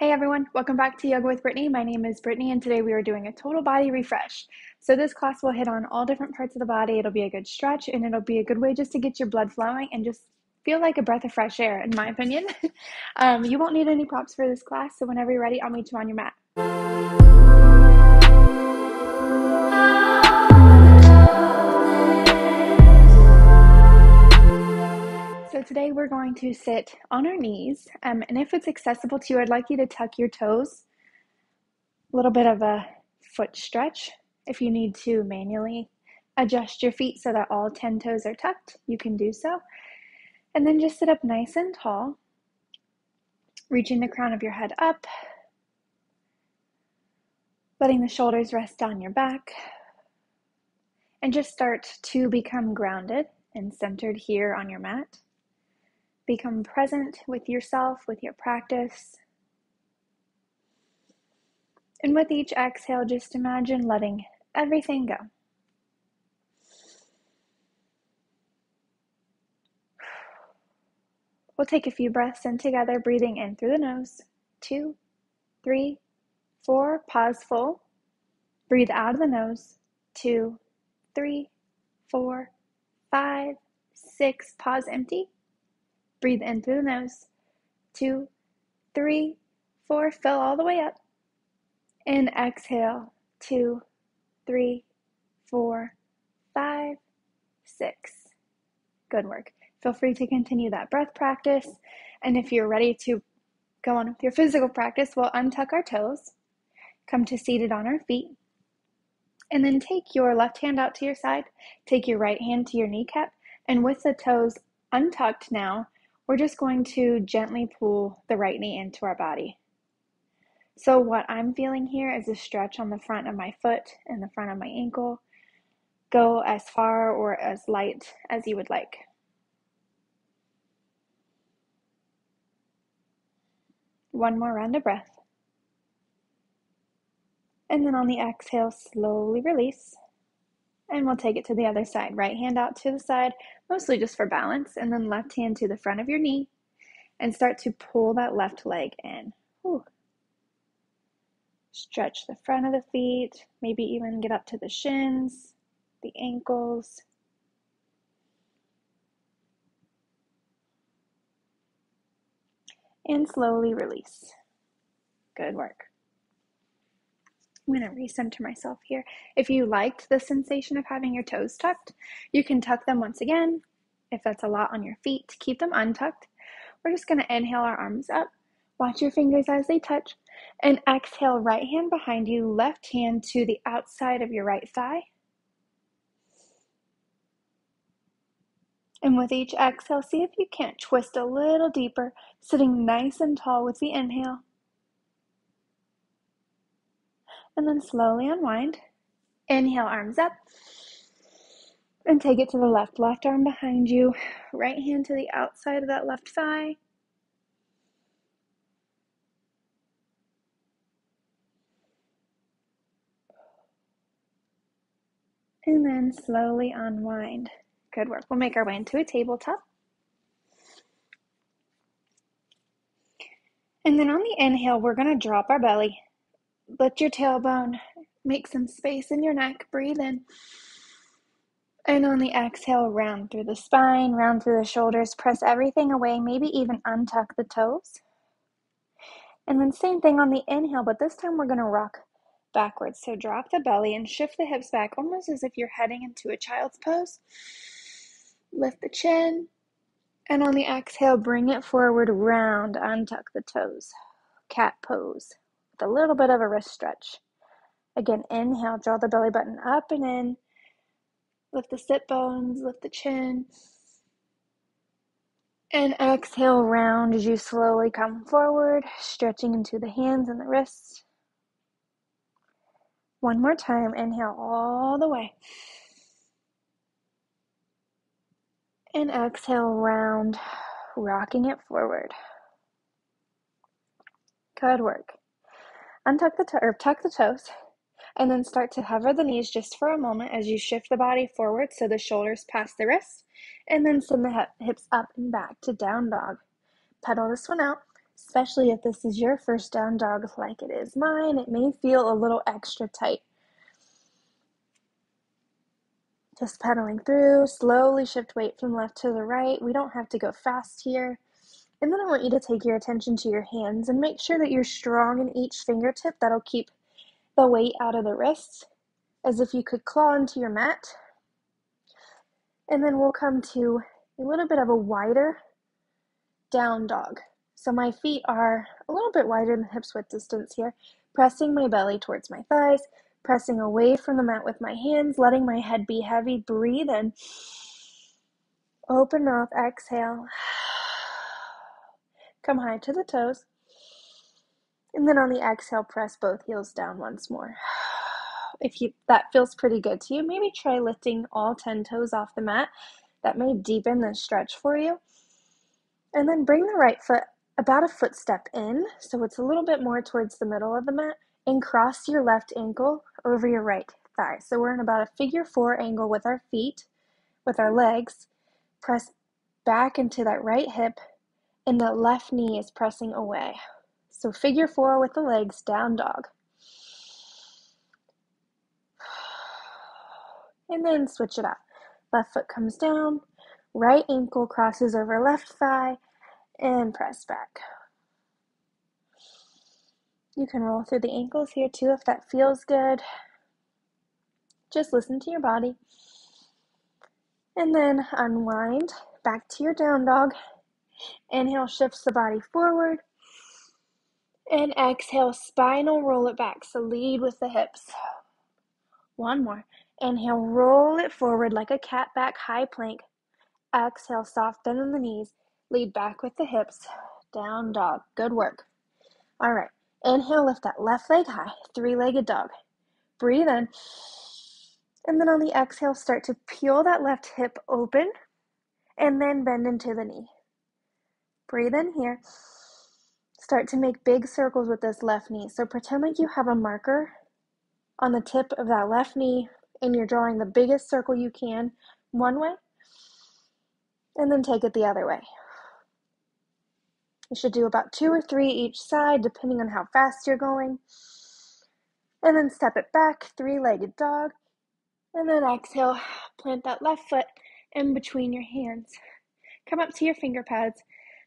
Hey everyone, welcome back to Yoga with Brittany. My name is Brittany and today we are doing a total body refresh. So this class will hit on all different parts of the body. It'll be a good stretch and it'll be a good way just to get your blood flowing and just feel like a breath of fresh air, in my opinion. You won't need any props for this class, so whenever you're ready, I'll meet you on your mat. So today we're going to sit on our knees, and if it's accessible to you, I'd like you to tuck your toes. A little bit of a foot stretch. If you need to manually adjust your feet so that all 10 toes are tucked, you can do so. And then just sit up nice and tall, reaching the crown of your head up, letting the shoulders rest on your back, and just start to become grounded and centered here on your mat. Become present with yourself, with your practice. And with each exhale, just imagine letting everything go. We'll take a few breaths in together, breathing in through the nose. 2, 3, 4, pause full. Breathe out of the nose. 2, 3, 4, 5, 6, pause empty. Breathe in through the nose. 2, 3, 4, fill all the way up. And exhale. 2, 3, 4, 5, 6. Good work. Feel free to continue that breath practice. And if you're ready to go on with your physical practice, we'll untuck our toes, come to seated on our feet, and then take your left hand out to your side, take your right hand to your kneecap, and with the toes untucked now, we're just going to gently pull the right knee into our body. So what I'm feeling here is a stretch on the front of my foot and the front of my ankle. Go as far or as light as you would like. One more round of breath. And then on the exhale, slowly release. And we'll take it to the other side. Right hand out to the side, mostly just for balance. And then left hand to the front of your knee. And start to pull that left leg in. Whew. Stretch the front of the feet. Maybe even get up to the shins, the ankles. And slowly release. Good work. I'm going to recenter myself here. If you liked the sensation of having your toes tucked, you can tuck them once again. If that's a lot on your feet, keep them untucked. We're just going to inhale our arms up. Watch your fingers as they touch. And exhale, right hand behind you, left hand to the outside of your right thigh. And with each exhale, see if you can't twist a little deeper, sitting nice and tall with the inhale. And then slowly unwind. Inhale, arms up. And take it to the left. Left arm behind you. Right hand to the outside of that left thigh. And then slowly unwind. Good work. We'll make our way into a tabletop. And then on the inhale, we're going to drop our belly. Lift your tailbone. Make some space in your neck. Breathe in. And on the exhale, round through the spine, round through the shoulders. Press everything away. Maybe even untuck the toes. And then same thing on the inhale, but this time we're going to rock backwards. So drop the belly and shift the hips back, almost as if you're heading into a child's pose. Lift the chin. And on the exhale, bring it forward, round, untuck the toes. Cat pose with a little bit of a wrist stretch. Again, inhale, draw the belly button up and in. Lift the sit bones, lift the chin. And exhale, round as you slowly come forward, stretching into the hands and the wrists. One more time, inhale all the way. And exhale, round, rocking it forward. Good work. Tuck the toes, and then start to hover the knees just for a moment as you shift the body forward so the shoulders pass the wrists, and then send the hips up and back to down dog. Pedal this one out. especially if this is your first down dog like it is mine. It may feel a little extra tight. Just pedaling through, slowly shift weight from left to the right. We don't have to go fast here. And then I want you to take your attention to your hands and make sure that you're strong in each fingertip. That'll keep the weight out of the wrists, as if you could claw into your mat. And then we'll come to a little bit of a wider down dog. So my feet are a little bit wider than hips width distance here, pressing my belly towards my thighs, pressing away from the mat with my hands, letting my head be heavy. Breathe in. Open mouth, exhale. Come high to the toes. And then on the exhale, press both heels down once more. If that feels pretty good to you, maybe try lifting all 10 toes off the mat. That may deepen the stretch for you. And then bring the right foot about a footstep in, so it's a little bit more towards the middle of the mat, and cross your left ankle over your right thigh. So we're in about a figure 4 angle with our feet, with our legs. Press back into that right hip, and the left knee is pressing away. So figure 4 with the legs, down dog. And then switch it up. Left foot comes down, right ankle crosses over left thigh, and press back. You can roll through the ankles here too if that feels good. Just listen to your body. And then unwind back to your down dog. Inhale, shifts the body forward. And exhale, spinal roll it back. So lead with the hips. One more. Inhale, roll it forward like a cat back, high plank. Exhale, soft bend in the knees. Lead back with the hips. Down dog. Good work. All right. Inhale, lift that left leg high. 3-legged dog. Breathe in. And then on the exhale, start to peel that left hip open and then bend into the knee. Breathe in here. Start to make big circles with this left knee. So pretend like you have a marker on the tip of that left knee and you're drawing the biggest circle you can one way, and then take it the other way. You should do about 2 or 3 each side, depending on how fast you're going. And then step it back, 3-legged dog. And then exhale, plant that left foot in between your hands. Come up to your finger pads,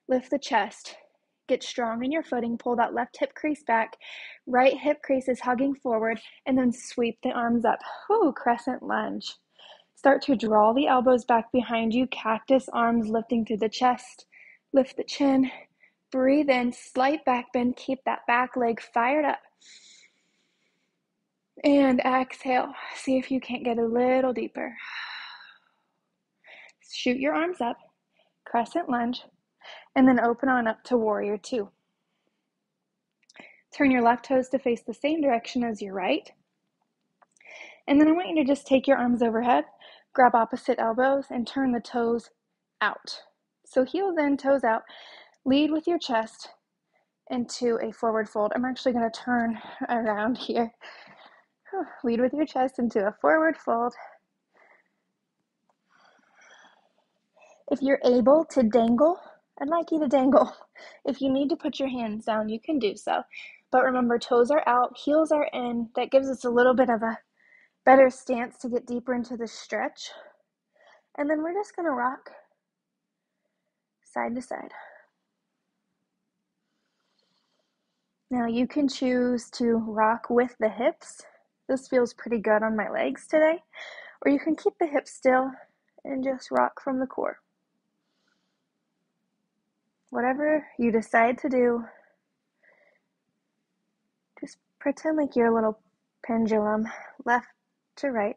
lift the chest. Get strong in your footing, pull that left hip crease back. Right hip crease is hugging forward, and then sweep the arms up. Whew, crescent lunge. Start to draw the elbows back behind you, cactus arms lifting through the chest. Lift the chin. Breathe in, slight back bend, keep that back leg fired up. And exhale, see if you can't get a little deeper. Shoot your arms up, crescent lunge, and then open on up to warrior 2. Turn your left toes to face the same direction as your right. And then I want you to just take your arms overhead, grab opposite elbows, and turn the toes out. So heels in, toes out. Lead with your chest into a forward fold. I'm actually going to turn around here. Lead with your chest into a forward fold. If you're able to dangle, I'd like you to dangle. If you need to put your hands down, you can do so. But remember, toes are out, heels are in. That gives us a little bit of a better stance to get deeper into the stretch. And then we're just going to rock side to side. Now you can choose to rock with the hips. This feels pretty good on my legs today. Or you can keep the hips still and just rock from the core. Whatever you decide to do, just pretend like you're a little pendulum, left to right,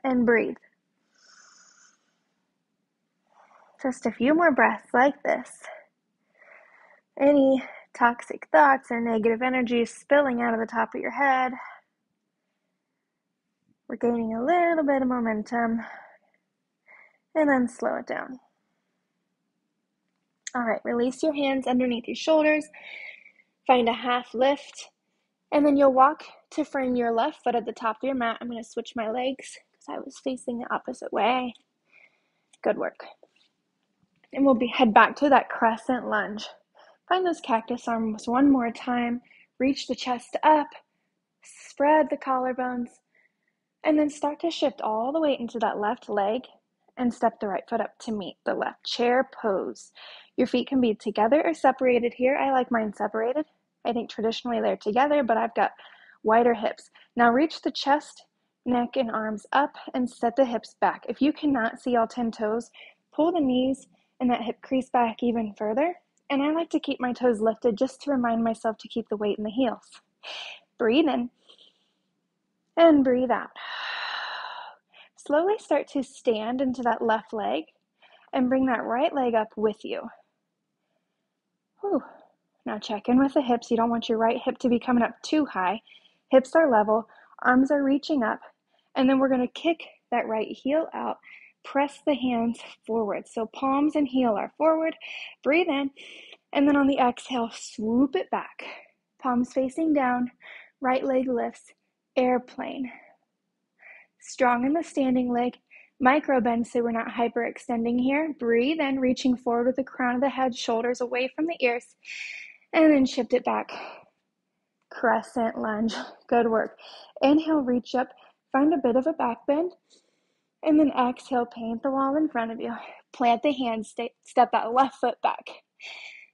and breathe. Just a few more breaths like this. Any toxic thoughts or negative energy spilling out of the top of your head. We're gaining a little bit of momentum, and then slow it down. All right, release your hands underneath your shoulders. Find a half lift, and then you'll walk to frame your left foot at the top of your mat. I'm going to switch my legs because I was facing the opposite way. Good work. And we'll head back to that crescent lunge. Find those cactus arms one more time. Reach the chest up, spread the collarbones, and then start to shift all the weight into that left leg and step the right foot up to meet the left. Chair pose. Your feet can be together or separated here. I like mine separated. I think traditionally they're together, but I've got wider hips. Now reach the chest, neck, and arms up and set the hips back. If you cannot see all 10 toes, pull the knees and that hip crease back even further. And I like to keep my toes lifted just to remind myself to keep the weight in the heels. Breathe in and breathe out. Slowly start to stand into that left leg and bring that right leg up with you. Whew. Now check in with the hips. You don't want your right hip to be coming up too high. Hips are level, arms are reaching up, and then we're going to kick that right heel out. Press the hands forward. So palms and heel are forward. Breathe in, and then on the exhale, swoop it back. Palms facing down, right leg lifts, airplane. Strong in the standing leg, micro bend so we're not hyperextending here. Breathe in, reaching forward with the crown of the head, shoulders away from the ears, and then shift it back. Crescent lunge. Good work. Inhale, reach up, find a bit of a back bend, and then exhale, paint the wall in front of you. Plant the hands, step that left foot back.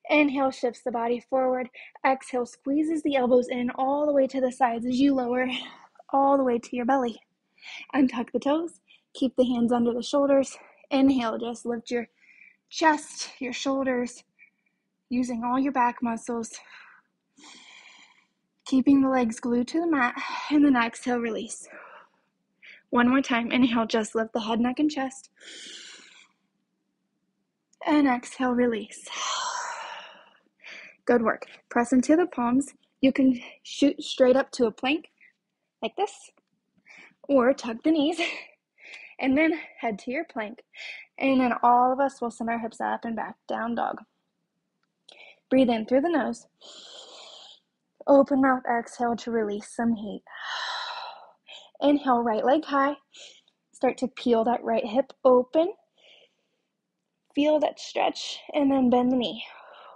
Inhale, shifts the body forward. Exhale, squeezes the elbows in all the way to the sides as you lower all the way to your belly. Untuck the toes, keep the hands under the shoulders. Inhale, just lift your chest, your shoulders, using all your back muscles. Keeping the legs glued to the mat, and then exhale, release. One more time. Inhale, just lift the head, neck, and chest. And exhale, release. Good work. Press into the palms. You can shoot straight up to a plank like this, or tuck the knees, and then head to your plank. And then all of us will send our hips up and back, down dog. Breathe in through the nose. Open mouth, exhale to release some heat. Inhale, right leg high. Start to peel that right hip open. Feel that stretch, and then bend the knee.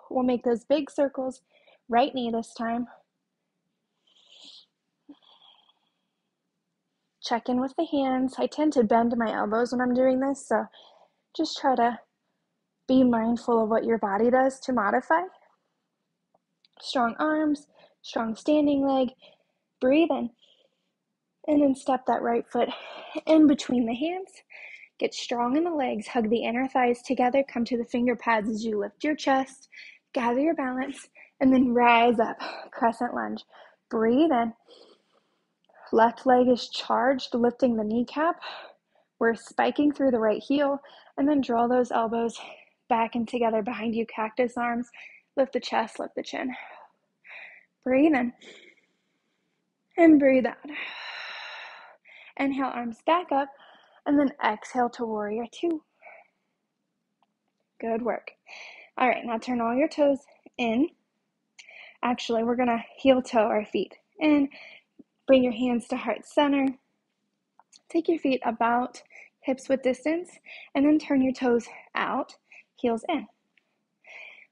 We'll make those big circles. Right knee this time. Check in with the hands. I tend to bend my elbows when I'm doing this, so just try to be mindful of what your body does to modify. Strong arms, strong standing leg. Breathe in, and then step that right foot in between the hands. Get strong in the legs. Hug the inner thighs together. Come to the finger pads as you lift your chest. Gather your balance, and then rise up. Crescent lunge. Breathe in. Left leg is charged, lifting the kneecap. We're spiking through the right heel, and then draw those elbows back and together behind you, cactus arms. Lift the chest, lift the chin. Breathe in, and breathe out. Inhale, arms back up, and then exhale to warrior two. Good work. All right, now turn all your toes in. Actually, we're going to heel toe our feet in. Bring your hands to heart center. Take your feet about hips width distance, and then turn your toes out, heels in.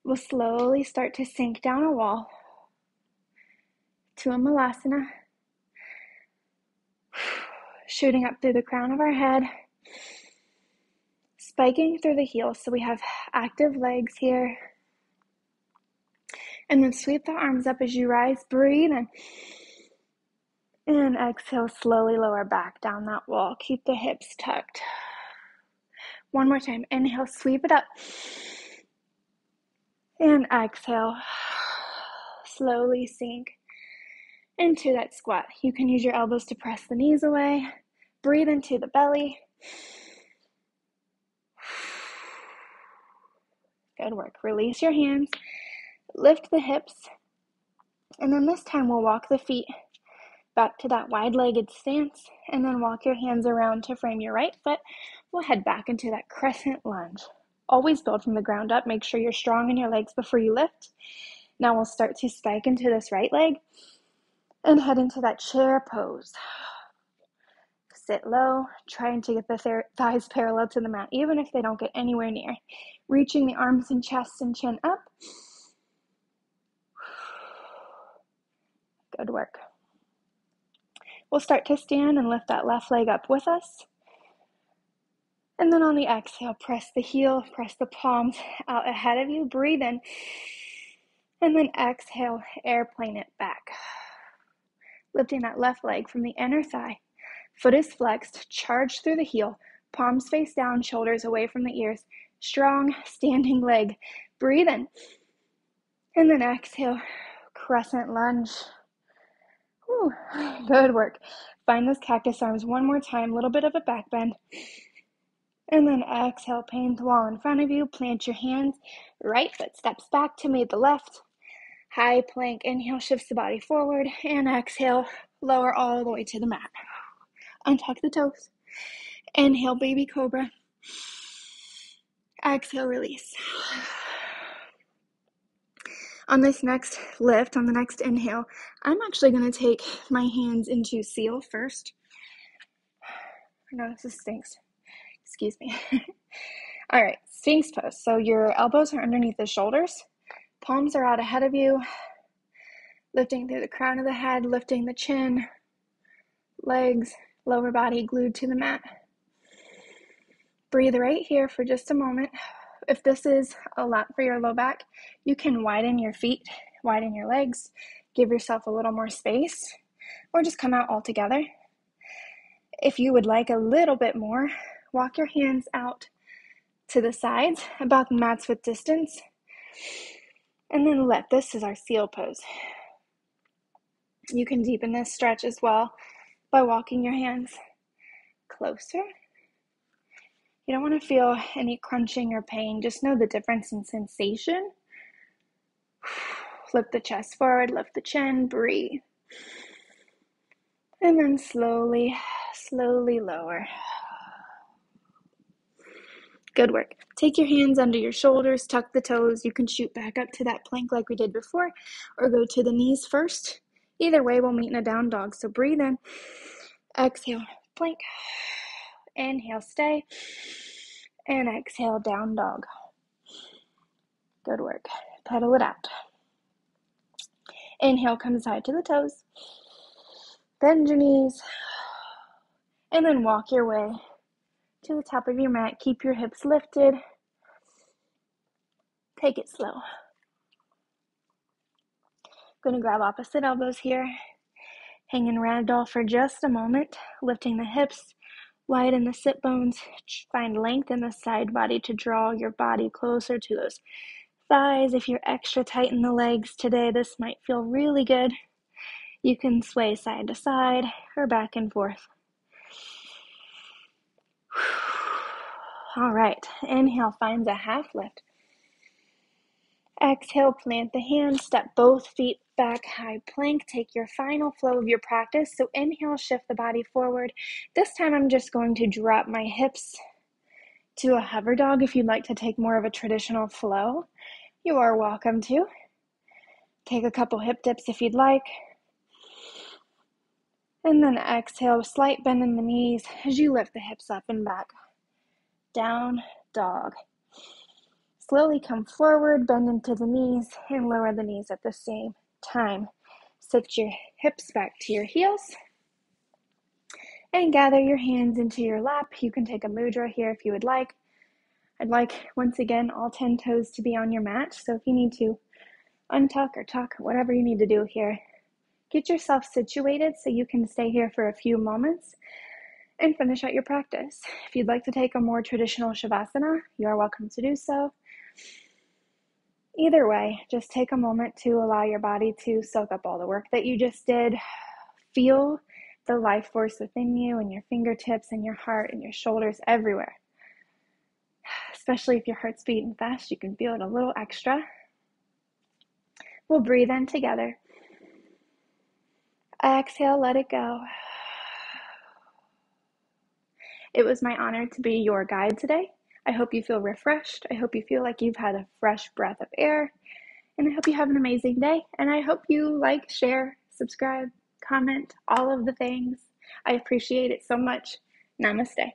We'll slowly start to sink down a wall to a malasana, shooting up through the crown of our head, spiking through the heels so we have active legs here. And then sweep the arms up as you rise. Breathe in. And exhale, slowly lower back down that wall. Keep the hips tucked. One more time. Inhale, sweep it up. And exhale, slowly sink into that squat. You can use your elbows to press the knees away. Breathe into the belly. Good work. Release your hands. Lift the hips. And then this time we'll walk the feet back to that wide-legged stance, and then walk your hands around to frame your right foot. We'll head back into that crescent lunge. Always build from the ground up. Make sure you're strong in your legs before you lift. Now we'll start to spike into this right leg and head into that chair pose. Sit low, trying to get the thighs parallel to the mat, even if they don't get anywhere near. reaching the arms and chest and chin up. Good work. We'll start to stand and lift that left leg up with us. And then on the exhale, press the heel, press the palms out ahead of you. Breathe in. And then exhale, airplane it back. Lifting that left leg from the inner thigh. Foot is flexed, charge through the heel. Palms face down, shoulders away from the ears. Strong standing leg. Breathe in. And then exhale, crescent lunge. Whew, good work. Find those cactus arms one more time, a little bit of a back bend. And then exhale, paint the wall in front of you. Plant your hands. Right foot steps back to meet the left. High plank. Inhale, shifts the body forward. And exhale, lower all the way to the mat. Untuck the toes. Inhale, baby cobra. Exhale, release. On this next lift, on the next inhale, I'm actually going to take my hands into seal first. No, this stinks. Excuse me. All right, Sphinx pose. So your elbows are underneath the shoulders. Palms are out ahead of you. Lifting through the crown of the head, lifting the chin. Legs, lower body glued to the mat. Breathe right here for just a moment. If this is a lot for your low back, you can widen your feet, widen your legs, give yourself a little more space, or just come out all together. If you would like a little bit more, walk your hands out to the sides, about the mat's width distance, and then this is our seal pose. You can deepen this stretch as well by walking your hands closer. You don't want to feel any crunching or pain. Just know the difference in sensation. Flip the chest forward, lift the chin, breathe. And then slowly, slowly lower. Good work. Take your hands under your shoulders, tuck the toes. You can shoot back up to that plank like we did before, or go to the knees first. Either way, we'll meet in a down dog. So breathe in, exhale, plank. Inhale, stay. And exhale, down dog. Good work. Pedal it out. Inhale, come side to the toes. Bend your knees. And then walk your way to the top of your mat. Keep your hips lifted. Take it slow. Going to grab opposite elbows here. Hang in ragdoll for just a moment. Lifting the hips. Widen the sit bones. Find length in the side body to draw your body closer to those thighs. If you're extra tight in the legs today, this might feel really good. You can sway side to side or back and forth. All right, inhale finds a half lift. Exhale, plant the hands, step both feet back, high plank. Take your final flow of your practice. So inhale, shift the body forward. This time I'm just going to drop my hips to a hover dog. If you'd like to take more of a traditional flow, you are welcome to. Take a couple hip dips if you'd like. And then exhale, slight bend in the knees as you lift the hips up and back. Down dog. Slowly come forward, bend into the knees, and lower the knees at the same time. Sit your hips back to your heels. And gather your hands into your lap. You can take a mudra here if you would like. I'd like, once again, all 10 toes to be on your mat. So if you need to untuck or tuck, whatever you need to do here, get yourself situated so you can stay here for a few moments and finish out your practice. If you'd like to take a more traditional Shavasana, you are welcome to do so. Either way, just take a moment to allow your body to soak up all the work that you just did. Feel the life force within you and your fingertips and your heart and your shoulders everywhere. Especially if your heart's beating fast, you can feel it a little extra. We'll breathe in together. Exhale, let it go. It was my honor to be your guide today. I hope you feel refreshed. I hope you feel like you've had a fresh breath of air. And I hope you have an amazing day. And I hope you like, share, subscribe, comment, all of the things. I appreciate it so much. Namaste.